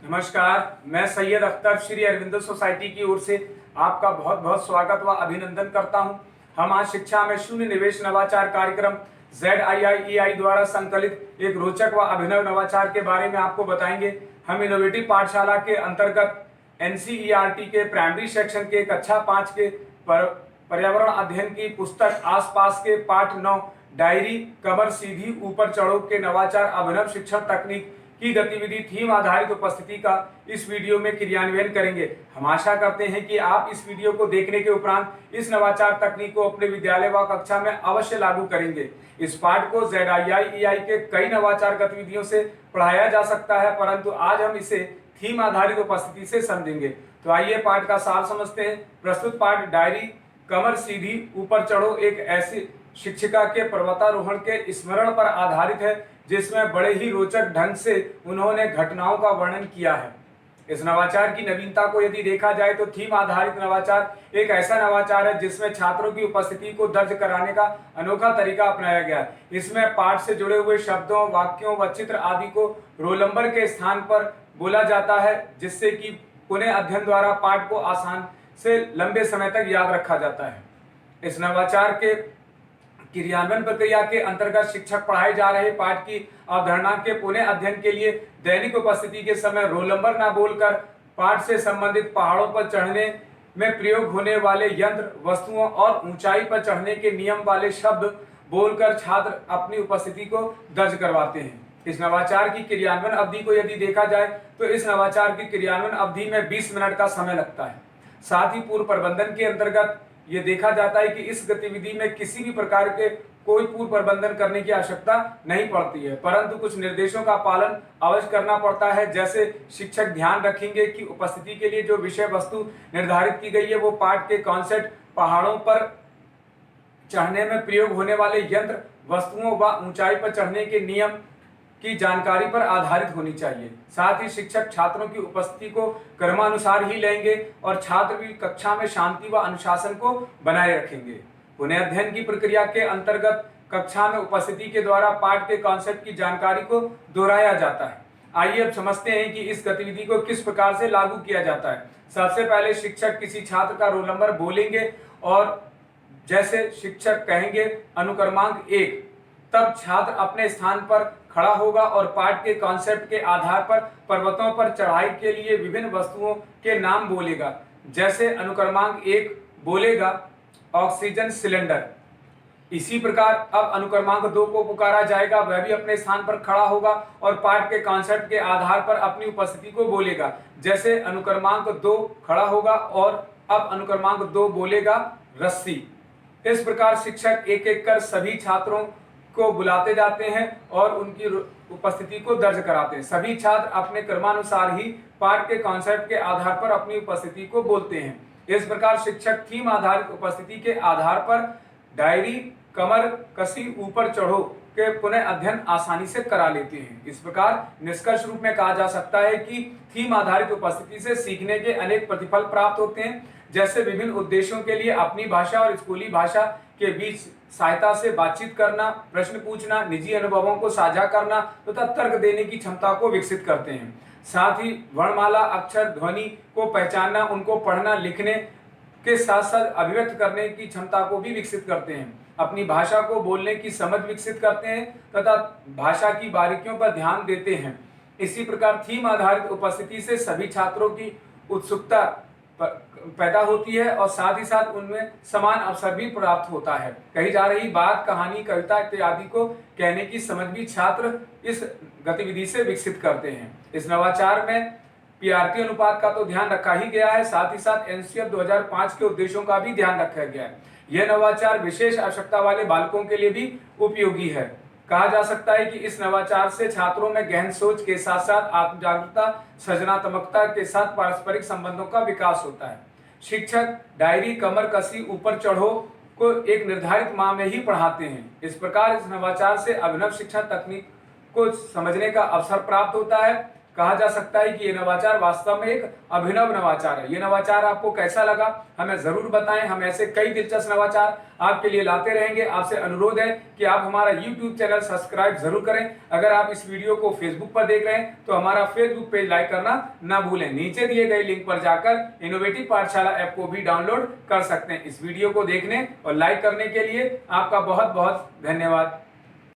नमस्कार, मैं सैयद अख्तर श्री अरविंदो सोसाइटी की ओर से आपका बहुत बहुत स्वागत व अभिनंदन करता हूं। हम आज शिक्षा में शून्य निवेश नवाचार कार्यक्रम ZIIEI द्वारा संकलित एक रोचक व अभिनव नवाचार के बारे में आपको बताएंगे। हम इनोवेटिव पाठशाला के अंतर्गत NCERT के प्राइमरी सेक्शन के कक्षा 5 के पर्यावरण अध्ययन की पुस्तक आसपास के पाठ 9 डायरी कमर सीधी ऊपर चढ़ो के नवाचार अभिनव शिक्षण तकनीक की गतिविधि थीम आधारित उपस्थिति का इस वीडियो में क्रियान्वयन करेंगे। हम आशा करते हैं कि आप इस वीडियो को देखने के उपरांत इस नवाचार तकनीक को अपने विद्यालय व कक्षा में अवश्य लागू करेंगे। इस पाठ को ZIIEI के कई नवाचार गतिविधियों से पढ़ाया जा सकता है, परंतु आज हम इसे थीम आधारित उपस्थिति से समझेंगे। तो आइए पाठ का सार समझते हैं। प्रस्तुत पाठ डायरी कमर सीधी ऊपर चढ़ो एक ऐसी शिक्षिका के पर्वतारोहण के स्मरण पर आधारित है, जिसमें बड़े ही रोचक ढंग से उन्होंने घटनाओं का वर्णन किया है। इस नवाचार की नवीनता को यदि देखा जाए तो थीम आधारित नवाचार एक ऐसा नवाचार है जिसमें छात्रों की उपस्थिति को दर्ज कराने का अनोखा तरीका अपनाया गया है। इसमें पाठ से जुड़े हुए शब्दों, वाक्यों व चित्र आदि को रोल नंबर के स्थान पर बोला जाता है, जिससे कि पुनः अध्ययन द्वारा पाठ को आसान से लंबे समय तक याद रखा जाता है। इस नवाचार के क्रियान्वयन प्रक्रिया के अंतर्गत शिक्षक पढ़ाए जा रहे पाठ की अवधारणा के पुनः अध्ययन के लिए दैनिक उपस्थिति के समय रोल नंबर न बोलकर पाठ से संबंधित पहाड़ों पर चढ़ने में प्रयोग होने वाले यंत्र, वस्तुओं और ऊंचाई पर चढ़ने के नियम वाले शब्द बोलकर छात्र अपनी उपस्थिति को दर्ज करवाते हैं। इस नवाचार की क्रियान्वयन अवधि को यदि देखा जाए तो इस नवाचार की क्रियान्वयन अवधि में 20 मिनट का समय लगता है। साथ ही पूर्व प्रबंधन के अंतर्गत ये देखा जाता है कि इस गतिविधि में किसी भी प्रकार के कोई पूर्व प्रबंधन करने की आवश्यकता नहीं पड़ती है, परंतु कुछ निर्देशों का पालन अवश्य करना पड़ता है। जैसे शिक्षक ध्यान रखेंगे कि उपस्थिति के लिए जो विषय वस्तु निर्धारित की गई है वो पाठ के कॉन्सेप्ट, पहाड़ों पर चढ़ने में प्रयोग होने वाले यंत्र, वस्तुओं व ऊंचाई पर चढ़ने के नियम की जानकारी पर आधारित होनी चाहिए। साथ ही शिक्षक छात्रों की उपस्थिति को क्रमानुसार ही लेंगे और छात्र भी कक्षा में शांति व अनुशासन को बनाए रखेंगे। पुनः अध्ययन की प्रक्रिया के अंतर्गत कक्षा में उपस्थिति के द्वारा पाठ के कॉन्सेप्ट की जानकारी को दोहराया जाता है। आइए अब समझते हैं कि इस गतिविधि को किस प्रकार से लागू किया जाता है। सबसे पहले शिक्षक किसी छात्र का रोल नंबर बोलेंगे और जैसे शिक्षक कहेंगे अनुक्रमांक 1, तब छात्र अपने स्थान पर खड़ा होगा और पाठ के कॉन्सेप्ट के आधार पर पर्वतों पर चढ़ाई के लिए विभिन्न वस्तुओं के नाम बोलेगा। जैसे अनुक्रमांक 1 बोलेगा ऑक्सीजन सिलेंडर। इसी प्रकार अब अनुक्रमांक 2 को पुकारा जाएगा, वह भी अपने स्थान पर खड़ा होगा और पाठ के कॉन्सेप्ट के आधार पर अपनी उपस्थिति को बोलेगा। जैसे अनुक्रमांक 2 खड़ा होगा और अब अनुक्रमांक 2 बोलेगा रस्सी। इस प्रकार शिक्षक एक एक कर सभी छात्रों को बुलाते जाते हैं और उनकी उपस्थिति को दर्ज कराते हैं। सभी छात्र अपने क्रमानुसार ही पाठ के कॉन्सेप्ट के आधार पर अपनी उपस्थिति को बोलते हैं। इस प्रकार शिक्षक थीम आधारित उपस्थिति के आधार पर डायरी कमर कसी ऊपर चढ़ो के पुनः अध्ययन आसानी से करा लेते हैं। इस प्रकार निष्कर्ष रूप में कहा जा सकता है कि थीम आधारित उपस्थिति से सीखने के अनेक प्रतिफल प्राप्त होते हैं, जैसे विभिन्न उद्देश्यों के लिए अपनी भाषा और स्कूली भाषा के बीच सहायता से बातचीत करना, प्रश्न पूछना, निजी अनुभवों को साझा करना तथा तर्क देने की क्षमता को विकसित करते हैं। साथ ही वर्णमाला, अक्षर, ध्वनि को पहचानना, उनको पढ़ना लिखने के साथ साथ अभिव्यक्त करने की क्षमता को भी विकसित करते हैं। अपनी भाषा को बोलने की समझ विकसित करते हैं तथा भाषा की बारीकियों पर ध्यान देते हैं। इसी प्रकार थीम आधारित उपस्थिति से सभी छात्रों की उत्सुकता पैदा होती है और साथ ही साथ उनमें समान अवसर भी प्राप्त होता है। कही जा रही बात, कहानी, कविता इत्यादि को कहने की समझ भी छात्र इस गतिविधि से विकसित करते हैं। इस नवाचार में PRT अनुपात का तो ध्यान रखा ही गया है, साथ ही साथ NCF 2005 के उद्देश्यों का भी ध्यान रखा गया है। यह नवाचार विशेष आवश्यकता वाले बालकों के लिए भी उपयोगी है। कहा जा सकता है कि इस नवाचार से छात्रों में गहन सोच के साथ साथ आत्म जागरूकता, सृजनात्मकता के साथ पारस्परिक संबंधों का विकास होता है। शिक्षक डायरी कमर कसी ऊपर चढ़ो को एक निर्धारित माह में ही पढ़ाते हैं। इस प्रकार इस नवाचार से अभिनव शिक्षण तकनीक को समझने का अवसर प्राप्त होता है। कहा जा सकता है कि ये नवाचार वास्तव में एक अभिनव नवाचार है। ये नवाचार आपको कैसा लगा हमें जरूर बताएं। हम ऐसे कई दिलचस्प नवाचार आपके लिए लाते रहेंगे। आपसे अनुरोध है कि आप हमारा YouTube चैनल सब्सक्राइब जरूर करें। अगर आप इस वीडियो को फेसबुक पर देख रहे हैं तो हमारा फेसबुक पेज लाइक करना ना भूलें। नीचे दिए गए लिंक पर जाकर इनोवेटिव पाठशाला ऐप को भी डाउनलोड कर सकते हैं। इस वीडियो को देखने और लाइक करने के लिए आपका बहुत बहुत धन्यवाद।